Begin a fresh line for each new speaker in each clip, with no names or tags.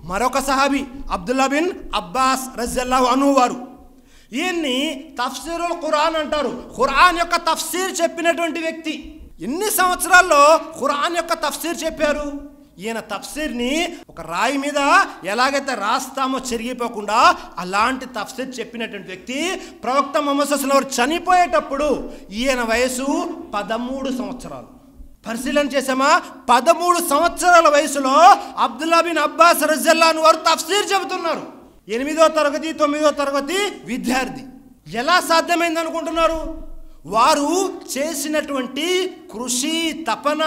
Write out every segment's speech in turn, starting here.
మరొక సహాబీ Abdullah bin Abbas రజియల్లాహు అన్హు వారు. ఈయన్ని తఫ్సీరుల్ ఖురాన్ అంటారు. ఖురాన్ యొక్క తఫ్సీర్ చెప్పినటువంటి వ్యక్తి. ఎన్ని సంవత్సరాల్లో ఖురాన్ యొక్క తఫ్సీర్ చెప్పారు. ఈయన తఫ్సీర్ని ఒక రాయి మీద ఎలాగైతే రాస్తామో చెరిగిపోకుండా అలాంటి తఫ్సీర్ చెప్పినటువంటి వ్యక్తి. ప్రవక్త ముహమ్మద్ సల్లల్లాహు అలైహి వసల్లం చనిపోయేటప్పుడు ఈయన వయసు 13 సంవత్సరాలు. పరిశీలన చేసామా? 13 సంవత్సరాల వయసులో అబ్దుల్లా బిన్ అబ్బాస్ రజియల్లాహు అన్హు వారు తఫ్సీర్ చెబుతున్నారు. 8వ తరగతి 9వ తరగతి విద్యార్థి. ఎలా సాధ్యమైంది అనుకుంటున్నారు? వారు చేసినటువంటి కృషి, తపన,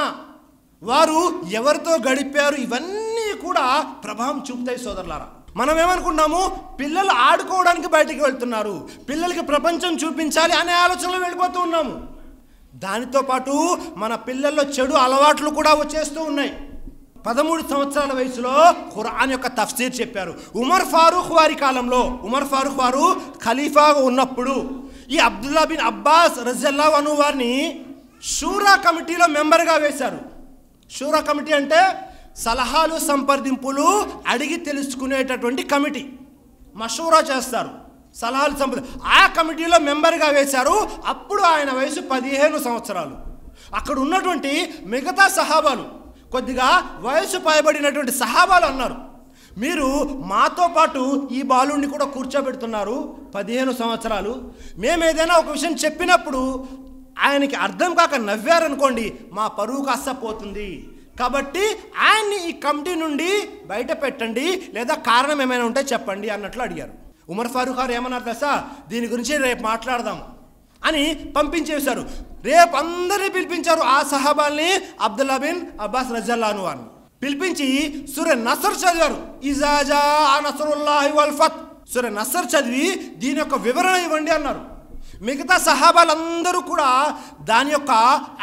వారు ఎవరితో గడిపారు, ఇవన్నీ కూడా ప్రభావం చూపుతాయి సోదరులారా. మనం ఏమనుకుంటున్నాము? పిల్లలు ఆడుకోవడానికి బయటికి వెళ్తున్నారు, పిల్లలకి ప్రపంచం చూపించాలి అనే ఆలోచనలో వెళ్ళిపోతూ ఉన్నాము. దానితో పాటు మన పిల్లల్లో చెడు అలవాట్లు కూడా వచ్చేస్తూ ఉన్నాయి. 13 సంవత్సరాల వయసులో ఖురాన్ యొక్క తఫ్సీర్ చెప్పారు. ఉమర్ ఫారూక్ వారి కాలంలో, ఉమర్ ఫారూక్ వారు ఖలీఫాగా ఉన్నప్పుడు ఈ అబ్దుల్లా బిన్ అబ్బాస్ రజియల్లాహు అన్హు వారిని షూరా కమిటీలో మెంబర్గా వేశారు. షూరా కమిటీ అంటే సలహాలు సంప్రదింపులు అడిగి తెలుసుకునేటటువంటి కమిటీ. మషూరా చేస్తారు, సలహాలు ఆ కమిటీలో మెంబర్గా వేశారు. అప్పుడు ఆయన వయసు 15 సంవత్సరాలు. అక్కడ ఉన్నటువంటి మిగతా సహాబాలు, కొద్దిగా వయసు పైబడినటువంటి సహాబాలు అన్నారు, మీరు మాతో పాటు ఈ బాలుడిని కూడా కూర్చోబెడుతున్నారు, 15 సంవత్సరాలు. మేము ఏదైనా ఒక విషయం చెప్పినప్పుడు ఆయనకి అర్థం కాక నవ్వారనుకోండి, మా పరువు కాస్త పోతుంది. కాబట్టి ఆయన్ని ఈ కమిటీ నుండి బయట పెట్టండి, లేదా కారణం ఏమైనా ఉంటే చెప్పండి అన్నట్లు అడిగారు. ఉమర్ ఫారూక్ గారు ఏమన్నారు తెలుసా? దీని గురించి రేపు మాట్లాడదాం అని పంపించేశారు. రేపు అందరినీ పిలిపించారు. ఆ సహాబాల్ని, అబ్దుల్లా బిన్ అబ్బాస్ రజియల్లాహు అన్హు వారిని పిలిపించి సూరా నసర్ చదివారు. ఇజా జా నసరుల్లాహి వల్ ఫత్, సూరా నసర్ చదివి దీని యొక్క వివరణ ఇవ్వండి అన్నారు. మిగతా సహాబాలందరూ కూడా దాని యొక్క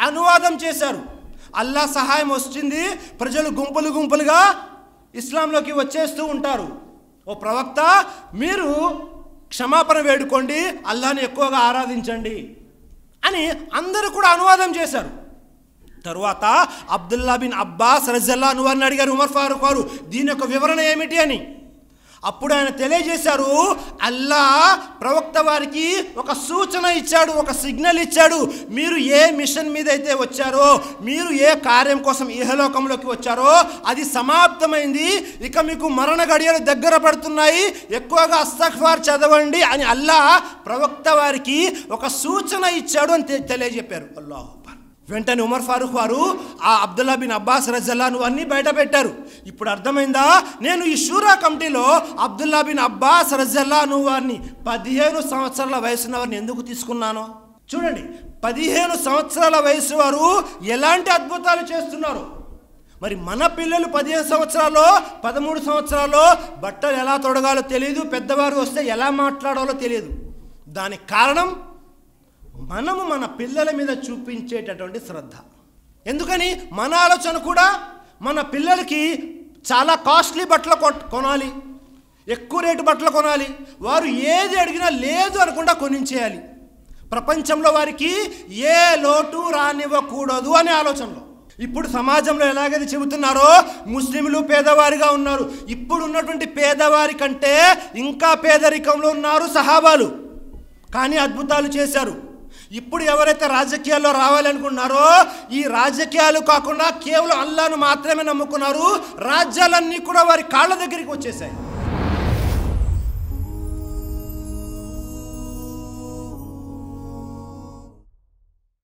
అనువాదం చేశారు. అల్లా సహాయం వచ్చింది, ప్రజలు గుంపులు గుంపులుగా ఇస్లాంలోకి వచ్చేస్తూ ఉంటారు. ఓ ప్రవక్త, మీరు క్షమాపణ వేడుకోండి, అల్లాని ఎక్కువగా ఆరాధించండి అని అందరూ కూడా అనువాదం చేశారు. తరువాత అబ్దుల్లా బిన్ అబ్బాస్ రజియల్లాహు అన్హు వారిని అడిగారు ఉమర్ ఫారూక్ వారు, దీని యొక్క వివరణ ఏమిటి అని. అప్పుడు ఆయన తెలియజేశారు, అల్లా ప్రవక్త వారికి ఒక సూచన ఇచ్చాడు, ఒక సిగ్నల్ ఇచ్చాడు. మీరు ఏ మిషన్ మీద అయితే వచ్చారో, మీరు ఏ కార్యం కోసం ఇహలోకంలోకి వచ్చారో అది సమాప్తమైంది, ఇక మీకు మరణ గడియలు దగ్గర పడుతున్నాయి, ఎక్కువగా అస్తగ్ఫార్ చదవండి అని అల్లా ప్రవక్త వారికి ఒక సూచన ఇచ్చాడు అని తెలియజెప్పారు. అల్లాహ్ అక్బర్. వెంటనే ఉమర్ ఫారూక్ వారు ఆ అబ్దుల్లా బిన్ అబ్బాస్ రజియల్లాహు అన్హు అన్నీ బయట పెట్టారు. ఇప్పుడు అర్థమైందా? నేను ఈ షూరా కమిటీలో అబ్దుల్లా బిన్ అబ్బాస్ రజియల్లాహు అన్హు వారిని 15 సంవత్సరాల వయసున్న వారిని ఎందుకు తీసుకున్నాను? చూడండి, 15 సంవత్సరాల వయసు వారు ఎలాంటి అద్భుతాలు చేస్తున్నారు. మరి మన పిల్లలు 15 సంవత్సరాల్లో 13 సంవత్సరాల్లో బట్టలు ఎలా తొడగాలో తెలియదు, పెద్దవారు వస్తే ఎలా మాట్లాడాలో తెలియదు. దానికి కారణం మనము మన పిల్లల మీద చూపించేటటువంటి శ్రద్ధ. ఎందుకని మన ఆలోచన కూడా మన పిల్లలకి చాలా కాస్ట్లీ బట్టలు కొనాలి, ఎక్కువ రేటు బట్టలు కొనాలి, వారు ఏది అడిగినా లేదు అనకుండా కొనించేయాలి, ప్రపంచంలో వారికి ఏ లోటు రానివ్వకూడదు అనే ఆలోచనలో. ఇప్పుడు సమాజంలో ఎలాగైతే చెబుతున్నారో ముస్లింలు పేదవారిగా ఉన్నారు, ఇప్పుడు ఉన్నటువంటి పేదవారి కంటే ఇంకా పేదరికంలో ఉన్నారు సహాబాలు, కానీ అద్భుతాలు చేశారు. ఇప్పుడు ఎవరైతే రాజకీయాల్లో రావాలనుకున్నారో ఈ రాజకీయాలు కాకుండా కేవలం అల్లాను మాత్రమే నమ్ముకున్నారు, రాజ్యాలన్నీ కూడా వారి కాళ్ళ దగ్గరికి వచ్చేసాయి.